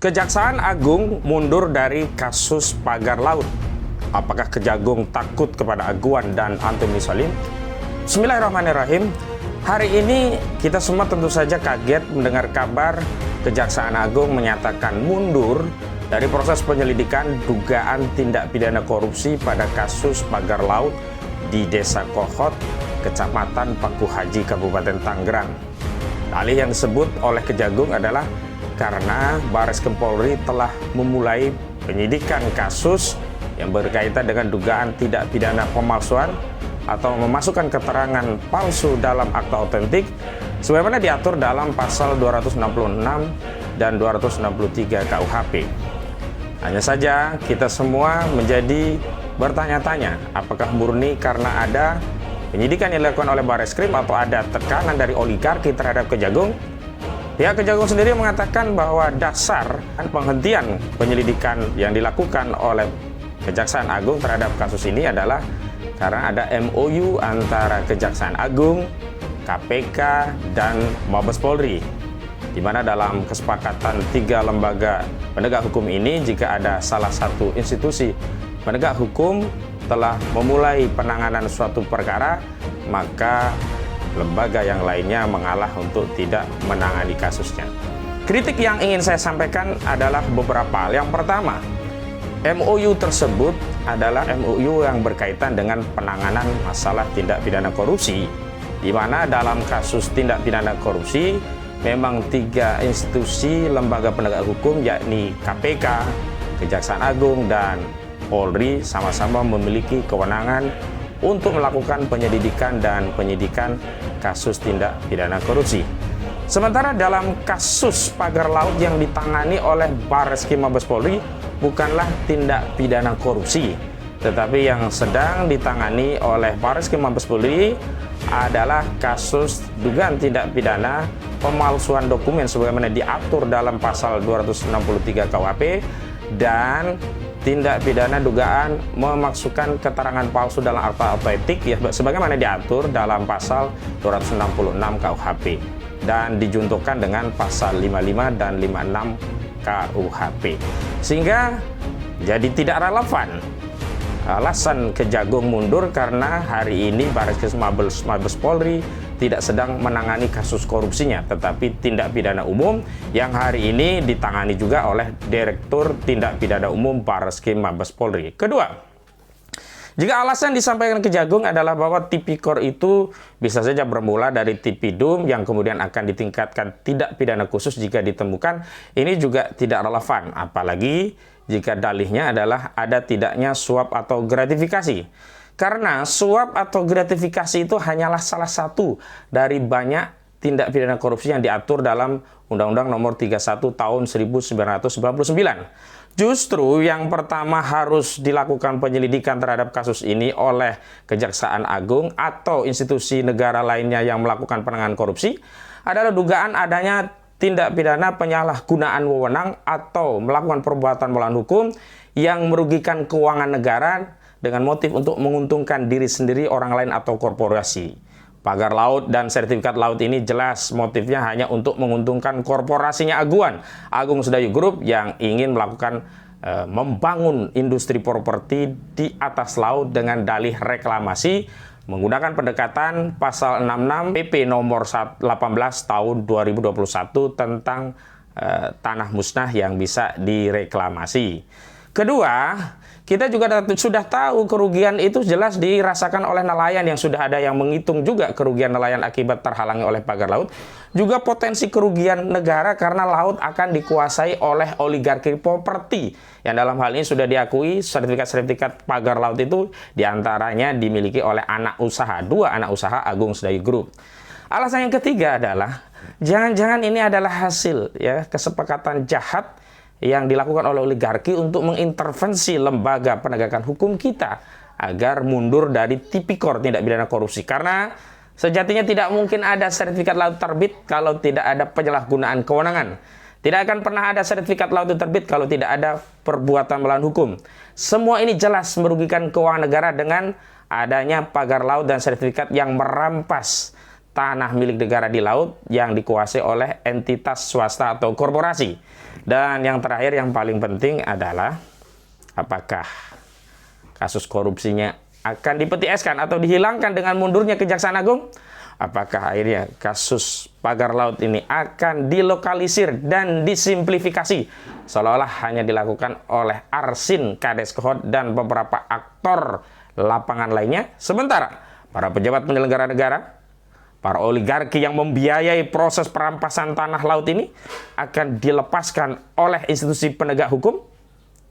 Kejaksaan Agung mundur dari kasus pagar laut. Apakah Kejagung takut kepada Aguan dan Antoni Salim? Bismillahirrahmanirrahim. Hari ini kita semua tentu saja kaget mendengar kabar Kejaksaan Agung menyatakan mundur dari proses penyelidikan dugaan tindak pidana korupsi pada kasus pagar laut di Desa Kohot, Kecamatan Paku Haji, Kabupaten Tangerang. Dalih yang disebut oleh Kejagung adalah karena Bareskrim Polri telah memulai penyidikan kasus yang berkaitan dengan dugaan tindak pidana pemalsuan atau memasukkan keterangan palsu dalam akta otentik sebagaimana diatur dalam pasal 266 dan 263 KUHP. Hanya saja kita semua menjadi bertanya-tanya, apakah murni karena ada penyidikan yang dilakukan oleh Bareskrim atau ada tekanan dari oligarki terhadap Kejagung? Pihak Kejagung sendiri mengatakan bahwa dasar penghentian penyelidikan yang dilakukan oleh Kejaksaan Agung terhadap kasus ini adalah karena ada MOU antara Kejaksaan Agung, KPK, dan Mabes Polri, di mana dalam kesepakatan tiga lembaga penegak hukum ini, jika ada salah satu institusi penegak hukum telah memulai penanganan suatu perkara, maka lembaga yang lainnya mengalah untuk tidak menangani kasusnya. Kritik yang ingin saya sampaikan adalah beberapa hal. Yang pertama, MOU tersebut adalah MOU yang berkaitan dengan penanganan masalah tindak pidana korupsi, di mana dalam kasus tindak pidana korupsi memang tiga institusi lembaga penegak hukum yakni KPK, Kejaksaan Agung, dan Polri sama-sama memiliki kewenangan untuk melakukan penyelidikan dan penyidikan kasus tindak pidana korupsi. Sementara dalam kasus pagar laut yang ditangani oleh Bareskrim Mabes Polri bukanlah tindak pidana korupsi, tetapi yang sedang ditangani oleh Bareskrim Mabes Polri adalah kasus dugaan tindak pidana pemalsuan dokumen sebagaimana diatur dalam pasal 263 KUHP dan tindak pidana dugaan memasukkan keterangan palsu dalam akta otentik ya sebagaimana diatur dalam pasal 266 KUHP dan dijuntukan dengan pasal 55 dan 56 KUHP. Sehingga jadi tidak relevan alasan Kejagung mundur karena hari ini Bareskrim Mabes Polri tidak sedang menangani kasus korupsinya, tetapi tindak pidana umum yang hari ini ditangani juga oleh Direktur Tindak Pidana Umum Bareskrim Mabes Polri. Kedua, jika alasan disampaikan Kejagung adalah bahwa tipikor itu bisa saja bermula dari tipidum yang kemudian akan ditingkatkan tindak pidana khusus jika ditemukan, ini juga tidak relevan, apalagi jika dalihnya adalah ada tidaknya suap atau gratifikasi. Karena suap atau gratifikasi itu hanyalah salah satu dari banyak tindak pidana korupsi yang diatur dalam Undang-Undang Nomor 31 Tahun 1999. Justru yang pertama harus dilakukan penyelidikan terhadap kasus ini oleh Kejaksaan Agung atau institusi negara lainnya yang melakukan penanganan korupsi adalah dugaan adanya tindak pidana penyalahgunaan wewenang atau melakukan perbuatan melawan hukum yang merugikan keuangan negara dengan motif untuk menguntungkan diri sendiri, orang lain, atau korporasi. Pagar laut dan sertifikat laut ini jelas motifnya hanya untuk menguntungkan korporasinya Aguan, Agung Sedayu Group, yang ingin melakukan membangun industri properti di atas laut dengan dalih reklamasi menggunakan pendekatan pasal 66 PP nomor 18 tahun 2021 tentang tanah musnah yang bisa direklamasi. Kedua, kita juga sudah tahu kerugian itu jelas dirasakan oleh nelayan yang sudah ada yang menghitung juga kerugian nelayan akibat terhalangi oleh pagar laut. Juga potensi kerugian negara karena laut akan dikuasai oleh oligarki properti yang dalam hal ini sudah diakui sertifikat-sertifikat pagar laut itu diantaranya dimiliki oleh dua anak usaha Agung Sedayu Group. Alasan yang ketiga adalah jangan-jangan ini adalah hasil ya kesepakatan jahat yang dilakukan oleh oligarki untuk mengintervensi lembaga penegakan hukum kita agar mundur dari tipikor tindak pidana korupsi. Karena sejatinya tidak mungkin ada sertifikat laut terbit kalau tidak ada penyalahgunaan kewenangan. Tidak akan pernah ada sertifikat laut terbit kalau tidak ada perbuatan melawan hukum. Semua ini jelas merugikan keuangan negara dengan adanya pagar laut dan sertifikat yang merampas tanah milik negara di laut yang dikuasai oleh entitas swasta atau korporasi. Dan yang terakhir yang paling penting adalah apakah kasus korupsinya akan dipeti eskan atau dihilangkan dengan mundurnya Kejaksaan Agung? Apakah akhirnya kasus pagar laut ini akan dilokalisir dan disimplifikasi seolah-olah hanya dilakukan oleh Arsin Kades Kohot dan beberapa aktor lapangan lainnya, sementara para pejabat penyelenggara negara, para oligarki yang membiayai proses perampasan tanah laut ini akan dilepaskan oleh institusi penegak hukum?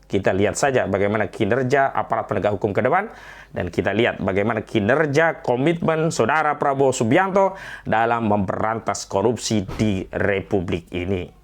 Kita lihat saja bagaimana kinerja aparat penegak hukum ke depan, dan kita lihat bagaimana kinerja komitmen Saudara Prabowo Subianto dalam memberantas korupsi di Republik ini.